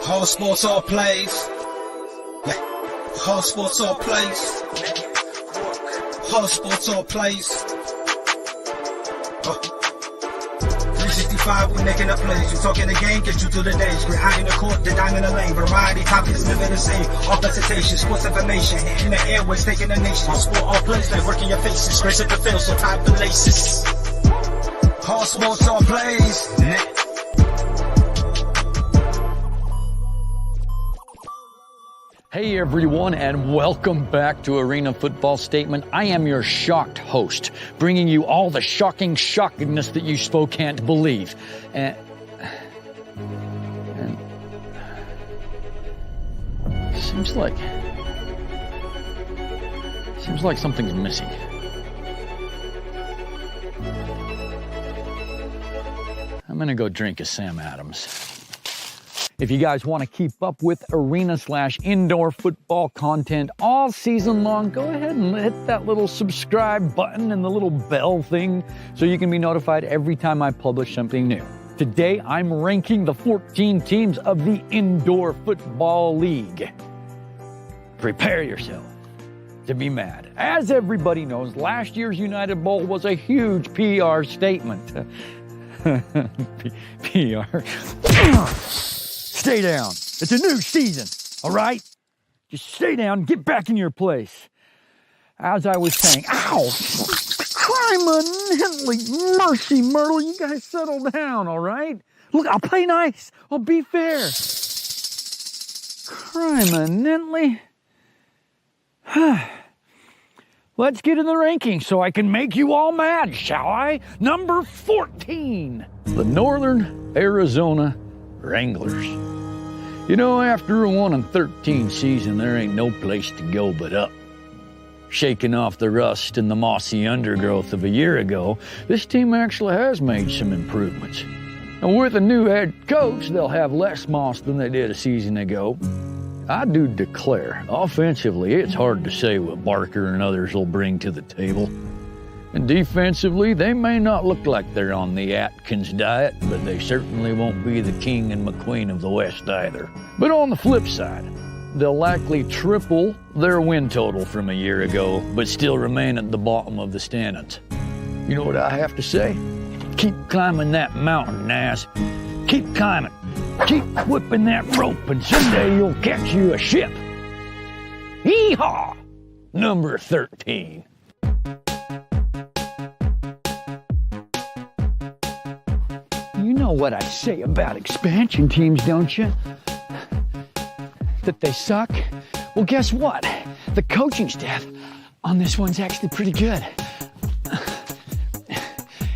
All sports, all plays. Yeah. All sports, all plays. All sports, all plays. 365, we making up plays. You talking the game, get you through the days. We're high in the court, the dime in the lane. Variety topics, living the same. All presentation, sports information. Hitting the airways, taking the nation. All sport, all plays, like working your faces. Grace at the field, so tie the laces. All sports, all plays. Hey everyone, and welcome back to Arena Football Statement. I am your shocked host, bringing you all the shockingness that you so can't believe. And seems like something's missing. I'm gonna go drink a Sam Adams. If you guys want to keep up with arena/indoor football content all season long, go ahead and hit that little subscribe button and the little bell thing so you can be notified every time I publish something new. Today, I'm ranking the 14 teams of the Indoor Football League. Prepare yourself to be mad. As everybody knows, last year's United Bowl was a huge PR statement. PR. Stay down. It's a new season, all right? Just stay down, get back in your place. As I was saying, ow! Mercy, Myrtle, you guys settle down, all right? Look, I'll play nice. I'll be fair. Criminally. Let's get in the rankings so I can make you all mad, shall I? Number 14, the Northern Arizona Wranglers. You know, after a 1-13 season, there ain't no place to go but up. Shaking off the rust and the mossy undergrowth of a year ago, this team actually has made some improvements. And with a new head coach, they'll have less moss than they did a season ago. I do declare, offensively, it's hard to say what Barker and others will bring to the table. And defensively, they may not look like they're on the Atkins diet, but they certainly won't be the king and McQueen of the West either. But on the flip side, they'll likely triple their win total from a year ago, but still remain at the bottom of the standings. You know what I have to say? Keep climbing that mountain, ass. Keep climbing. Keep whipping that rope, and someday you'll catch you a ship. Yeehaw! Number 13. You know what I say about expansion teams, don't you? That they suck? Well, guess what? The coaching staff on this one's actually pretty good.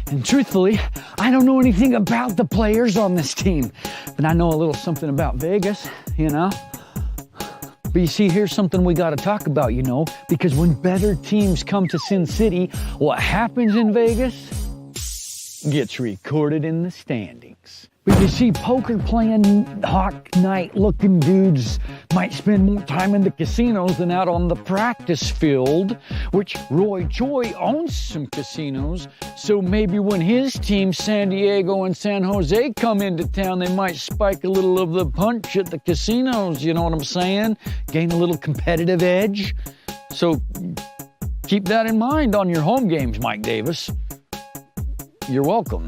And truthfully, I don't know anything about the players on this team, but I know a little something about Vegas, you know? But you see, here's something we gotta talk about, you know, because when better teams come to Sin City, what happens in Vegas gets recorded in the standings. But you see, poker-playing, hawk night-looking dudes might spend more time in the casinos than out on the practice field, which Roy Choi owns some casinos, so maybe when his teams, San Diego and San Jose, come into town, they might spike a little of the punch at the casinos, you know what I'm saying? Gain a little competitive edge. So keep that in mind on your home games, Mike Davis. You're welcome.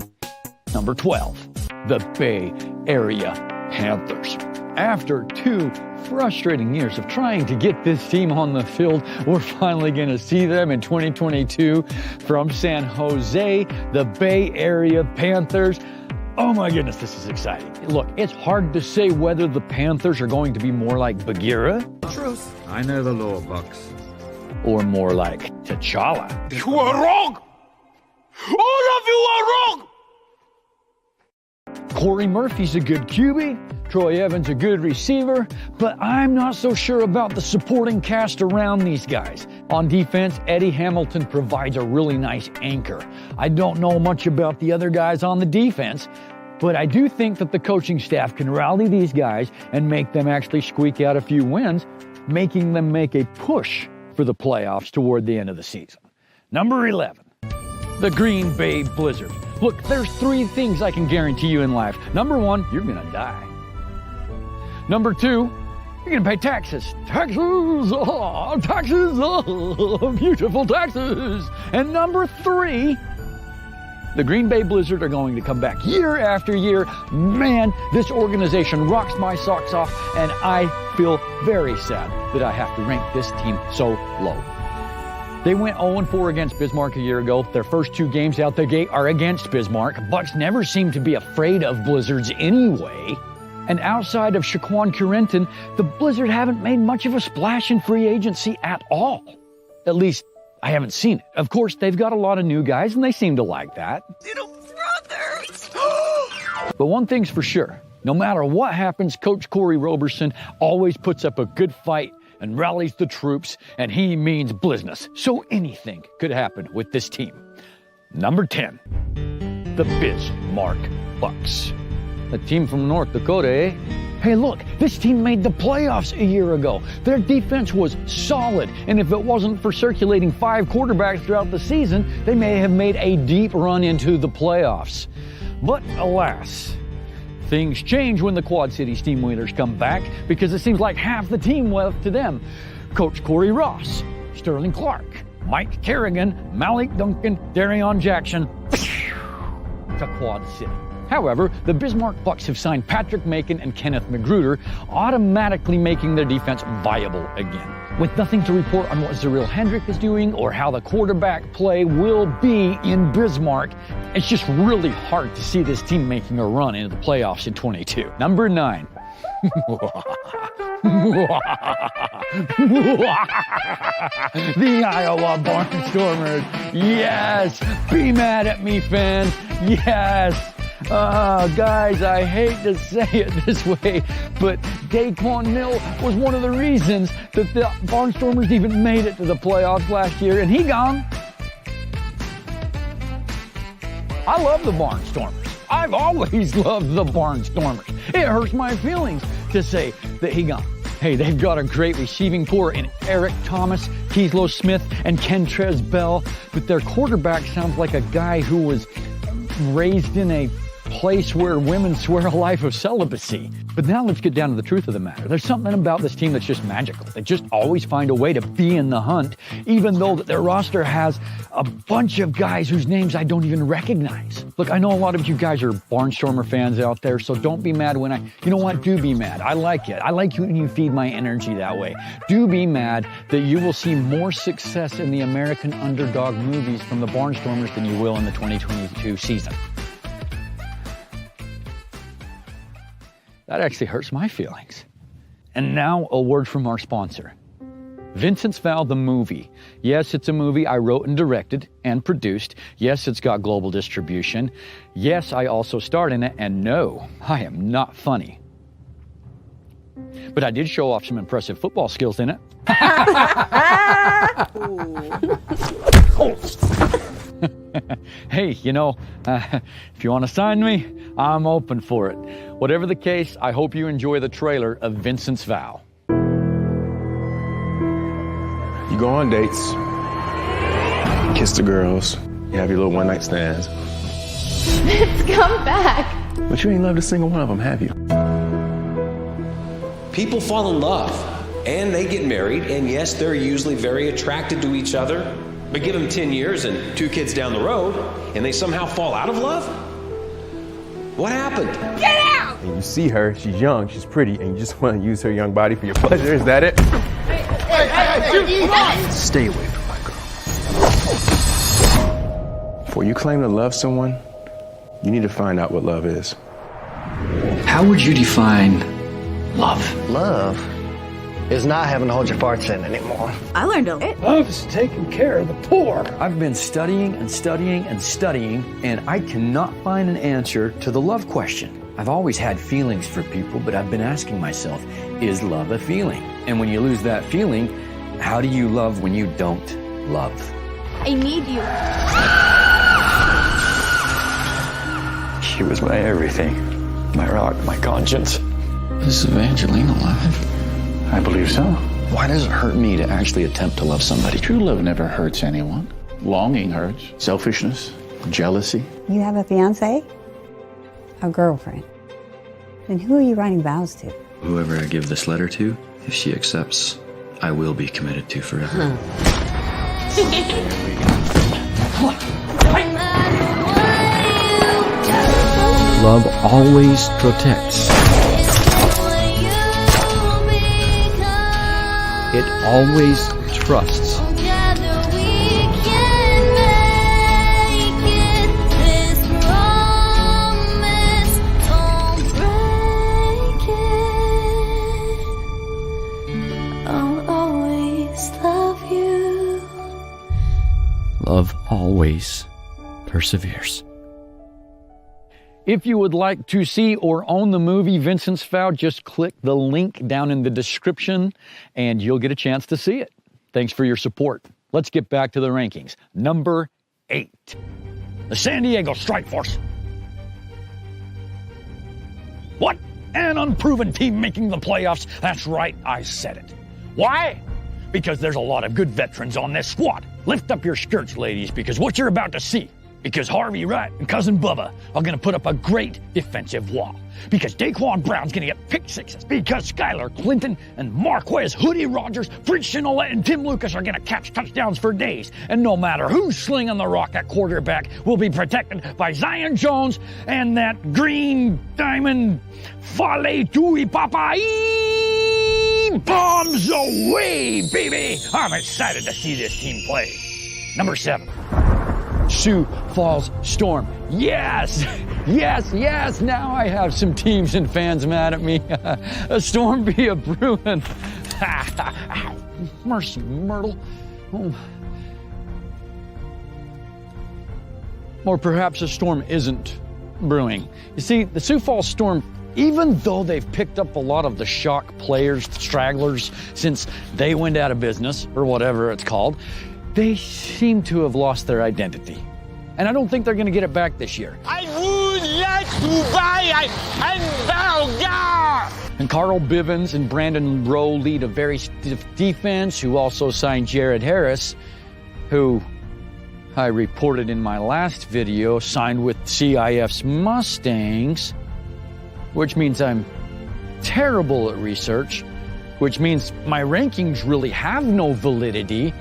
Number 12. The Bay Area Panthers. After 2 frustrating years of trying to get this team on the field, we're finally going to see them in 2022 from San Jose, the Bay Area Panthers. Oh my goodness, this is exciting. Look, it's hard to say whether the Panthers are going to be more like Bagheera. Truth. I know the law, Bucks. Or more like T'Challa. You are wrong! All of you are wrong! Corey Murphy's a good QB, Troy Evans a good receiver, but I'm not so sure about the supporting cast around these guys. On defense, Eddie Hamilton provides a really nice anchor. I don't know much about the other guys on the defense, but I do think that the coaching staff can rally these guys and make them actually squeak out a few wins, making them make a push for the playoffs toward the end of the season. Number 11, the Green Bay Blizzard. Look, there's 3 things I can guarantee you in life. Number 1, you're gonna die. Number 2, you're gonna pay taxes. Taxes, oh, taxes, oh, beautiful taxes. And number 3, the Green Bay Blizzard are going to come back year after year. Man, this organization rocks my socks off, and I feel very sad that I have to rank this team so low. They went 0-4 against Bismarck a year ago. Their first 2 games out the gate are against Bismarck. Bucks never seem to be afraid of Blizzards anyway. And outside of Shaquan Currington, the Blizzard haven't made much of a splash in free agency at all. At least, I haven't seen it. Of course, they've got a lot of new guys, and they seem to like that. Little brothers! But one thing's for sure. No matter what happens, Coach Corey Roberson always puts up a good fight and rallies the troops, and he means business. So anything could happen with this team. Number 10, the Bismarck Bucks. A team from North Dakota, eh? Hey, look, this team made the playoffs a year ago. Their defense was solid, and if it wasn't for circulating 5 quarterbacks throughout the season, they may have made a deep run into the playoffs. But alas, things change when the Quad City Steamwheelers come back, because it seems like half the team left to them. Coach Corey Ross, Sterling Clark, Mike Kerrigan, Malik Duncan, Darion Jackson, to Quad City. However, the Bismarck Bucks have signed Patrick Macon and Kenneth Magruder, automatically making their defense viable again. With nothing to report on what Zareel Hendrick is doing or how the quarterback play will be in Bismarck, it's just really hard to see this team making a run into the playoffs in 22. Number 9. The Iowa Barnstormers. Yes! Be mad at me, fans. Yes! Guys, I hate to say it this way, but Daquan Mill was one of the reasons that the Barnstormers even made it to the playoffs last year, and he gone. I love the Barnstormers. I've always loved the Barnstormers. It hurts my feelings to say that he gone. Hey, they've got a great receiving core in Eric Thomas, Keeslo Smith, and Kentrez Bell, but their quarterback sounds like a guy who was raised in a place where women swear a life of celibacy. But now let's get down to the truth of the matter. There's something about this team that's just magical. They just always find a way to be in the hunt, even though that their roster has a bunch of guys whose names I don't even recognize. Look, I know a lot of you guys are Barnstormer fans out there, so don't be mad when you know what, do be mad. I like it. I like when you feed my energy that way. Do be mad that you will see more success in the American underdog movies from the Barnstormers than you will in the 2022 season. That actually hurts my feelings. And now a word from our sponsor. Vincents Val, the movie. Yes, it's a movie I wrote and directed and produced. Yes, it's got global distribution. Yes, I also starred in it. And no, I am not funny. But I did show off some impressive football skills in it. Hey, you know, if you want to sign me, I'm open for it. Whatever the case, I hope you enjoy the trailer of Vincents Val. You go on dates, kiss the girls, you have your little one-night stands. Vince, come back. But you ain't loved a single one of them, have you? People fall in love, and they get married, and yes, they're usually very attracted to each other. But give them 10 years and 2 kids down the road, and they somehow fall out of love? What happened? Get out! And you see her, she's young, she's pretty, and you just want to use her young body for your pleasure. Is that it? Stay away from my girl. Before you claim to love someone, you need to find out what love is. How would you define love? Love is not having to hold your farts in anymore. I learned a lot. Love is taking care of the poor. I've been studying and studying and studying, and I cannot find an answer to the love question. I've always had feelings for people, but I've been asking myself, is love a feeling? And when you lose that feeling, how do you love when you don't love? I need you. She was my everything, my rock, my conscience. Is Evangeline alive? I believe so. Why does it hurt me to actually attempt to love somebody? True love never hurts anyone. Longing hurts. Selfishness, jealousy. You have a fiance? A girlfriend? Then who are you writing vows to? Whoever I give this letter to, if she accepts, I will be committed to forever. Love always protects. It always trusts. Love always perseveres. If you would like to see or own the movie Vincents Val, just click the link down in the description and you'll get a chance to see it. Thanks for your support. Let's get back to the rankings. Number 8, the San Diego Strike Force. What? An unproven team making the playoffs? That's right, I said it. Why? Because there's a lot of good veterans on this squad. Lift up your skirts, ladies, because what you're about to see, because Harvey Wright and Cousin Bubba are going to put up a great defensive wall, because Daquan Brown's going to get pick sixes, because Skylar Clinton and Marquez Hoodie Rogers, Fritz Shinola, and Tim Lucas are going to catch touchdowns for days, and no matter who's slinging the rock at quarterback will be protected by Zion Jones and that green diamond Fale Tui Papai. Bombs away, baby! I'm excited to see this team play. Number 7, Sioux Falls Storm. Yes, yes, yes! Now I have some teams and fans mad at me. A Storm be a Bruin. Mercy, Myrtle. Oh. Or perhaps a storm isn't brewing. You see, the Sioux Falls Storm, even though they've picked up a lot of the shock players, the stragglers, since they went out of business, or whatever it's called, they seem to have lost their identity. And I don't think they're going to get it back this year. I would like to buy a hamburger! And Carl Bivens and Brandon Rowe lead a very stiff defense, who also signed Jared Harris, who I reported in my last video signed with CIF's Mustangs, which means I'm terrible at research, which means my rankings really have no validity,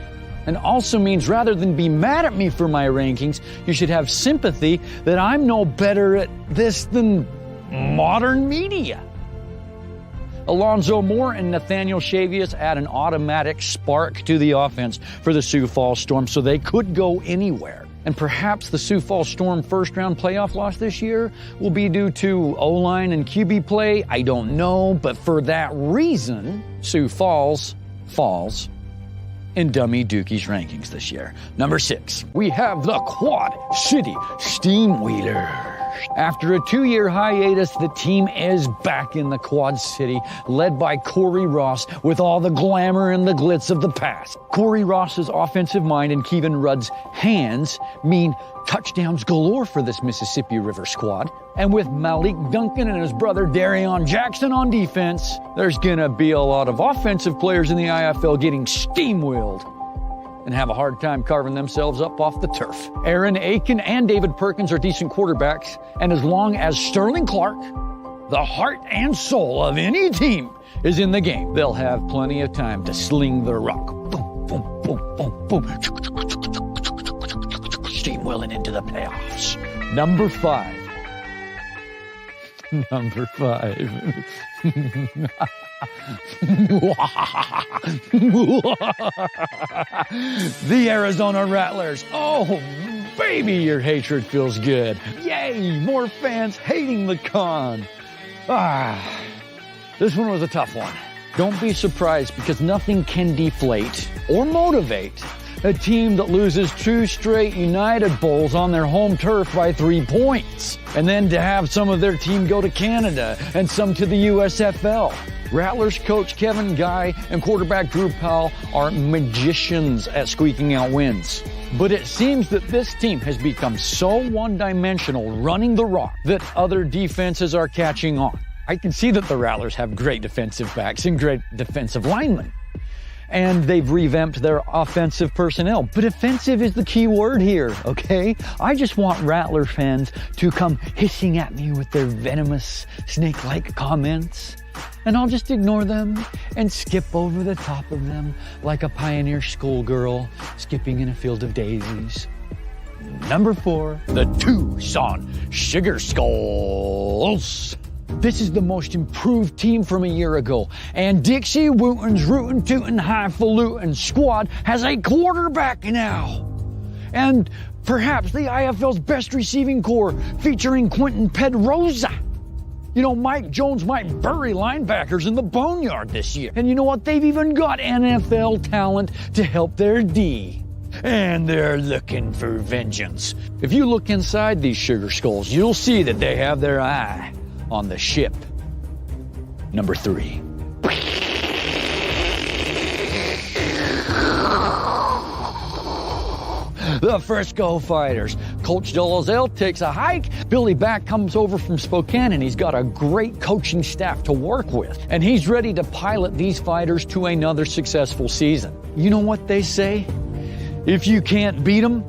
and also means rather than be mad at me for my rankings, you should have sympathy that I'm no better at this than modern media. Alonzo Moore and Nathaniel Chavius add an automatic spark to the offense for the Sioux Falls Storm, so they could go anywhere. And perhaps the Sioux Falls Storm first-round playoff loss this year will be due to O-line and QB play. I don't know, but for that reason, Sioux Falls falls in Dummy Dookie's rankings this year. Number 6, we have the Quad City Steamwheeler. After a 2-year hiatus, the team is back in the Quad City, led by Corey Ross with all the glamour and the glitz of the past. Corey Ross's offensive mind and Kevin Rudd's hands mean touchdowns galore for this Mississippi River squad. And with Malik Duncan and his brother Darion Jackson on defense, there's gonna be a lot of offensive players in the IFL getting steamwheeled and have a hard time carving themselves up off the turf. Aaron Aiken and David Perkins are decent quarterbacks, and as long as Sterling Clark, the heart and soul of any team, is in the game, they'll have plenty of time to sling the rock. Boom, boom, boom, boom, boom. Steamwheeling into the playoffs. Number 5. Number 5. The Arizona Rattlers. Oh, baby, your hatred feels good. Yay, more fans hating the con. This one was a tough one. Don't be surprised, because nothing can deflate or motivate a team that loses 2 straight United Bowls on their home turf by 3 points. And then to have some of their team go to Canada and some to the USFL. Rattlers coach Kevin Guy and quarterback Drew Powell are magicians at squeaking out wins. But it seems that this team has become so one-dimensional running the rock that other defenses are catching on. I can see that the Rattlers have great defensive backs and great defensive linemen. And they've revamped their offensive personnel. But offensive is the key word here, okay? I just want Rattler fans to come hissing at me with their venomous, snake-like comments and I'll just ignore them and skip over the top of them like a pioneer schoolgirl skipping in a field of daisies. Number 4, the Tucson Sugar Skulls. This is the most improved team from a year ago, and Dixie Wooten's Rootin' Tootin' Highfalutin squad has a quarterback now. And perhaps the IFL's best receiving corps, featuring Quentin Pedroza. You know, Mike Jones might bury linebackers in the boneyard this year. And you know what? They've even got NFL talent to help their D. And they're looking for vengeance. If you look inside these Sugar Skulls, you'll see that they have their eye on the ship. Number 3. The Frisco Fighters. Coach Dolezal takes a hike. Billy Back comes over from Spokane, and he's got a great coaching staff to work with. And he's ready to pilot these fighters to another successful season. You know what they say? If you can't beat them,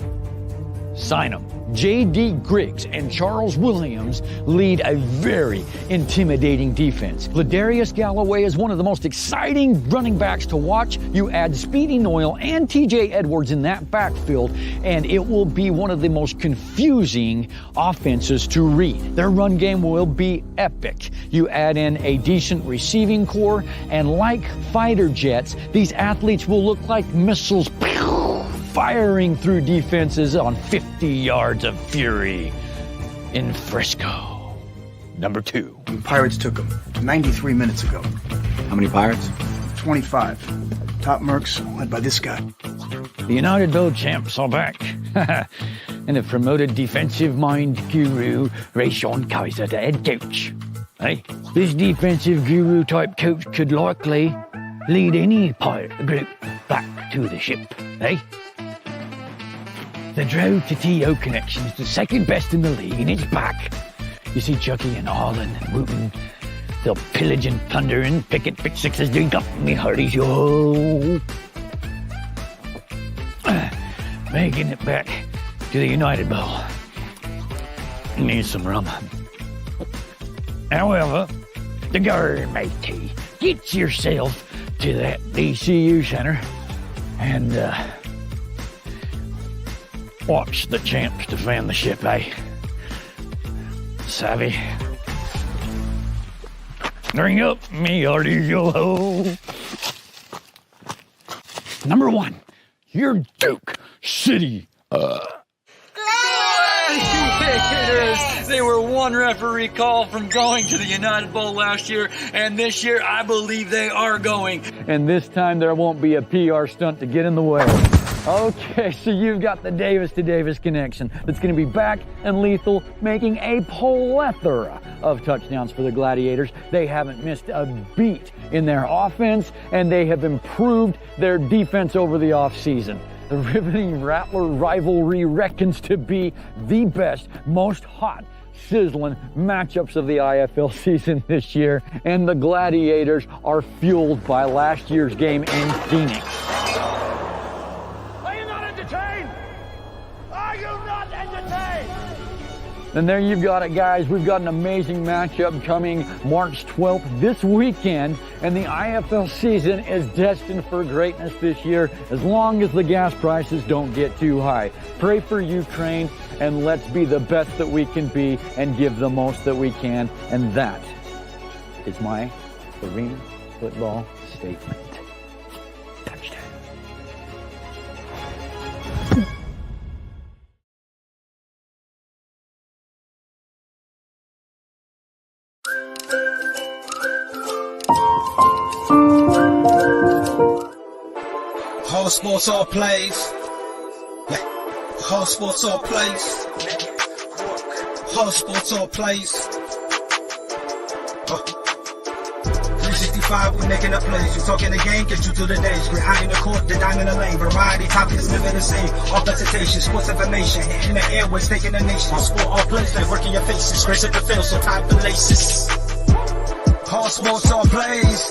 sign them. J.D. Griggs and Charles Williams lead a very intimidating defense. Ladarius Galloway is one of the most exciting running backs to watch. You add Speedy Noyle and T.J. Edwards in that backfield, and it will be one of the most confusing offenses to read. Their run game will be epic. You add in a decent receiving corps, and like fighter jets, these athletes will look like missiles firing through defenses on 50 yards of fury in Frisco. Number 2. Pirates took him 93 minutes ago. How many Pirates? 25. Top mercs led by this guy. The United Bowl champs are back. And the promoted defensive mind guru, Rayshon Kaiser, the head coach. Hey, this defensive guru type coach could likely lead any pirate group back to the ship. Hey? The Drow to T.O. connection is the second best in the league, and it's back. You see Chucky and Harlan and Wooten, they'll pillage and plunder and pick at pick sixes doing up me hearties, yo. Making it back to the United Bowl. Need some rum. However, the guard matey, get yourself to that DCU center and watch the champs defend the ship, eh? Savvy? Bring up me hearties, yo ho. Number 1, your Duke City. Gladiators! They were one referee call from going to the United Bowl last year, and this year I believe they are going. And this time there won't be a PR stunt to get in the way. Okay, so you've got the Davis to Davis connection that's going to be back and lethal, making a plethora of touchdowns for the Gladiators. They haven't missed a beat in their offense, and they have improved their defense over the offseason. The riveting Rattler rivalry reckons to be the best, most hot, sizzling matchups of the IFL season this year, and the Gladiators are fueled by last year's game in Phoenix. And there you've got it, guys. We've got an amazing matchup coming March 12th this weekend, and the IFL season is destined for greatness this year as long as the gas prices don't get too high. Pray for Ukraine, and let's be the best that we can be and give the most that we can, and that is my arena football statement. Touchdown. All sports, all plays. All sports, all plays. All sports, all plays. 365, we making up plays. You talking the game, get you to the days. We're high in the court, the dime in the lane. Variety, topics, living the same. All presentation, sports information. Hitting the airways, taking the nation. All sport, all plays, they working your faces. Grace at the field, so tie the laces. All sports, all plays.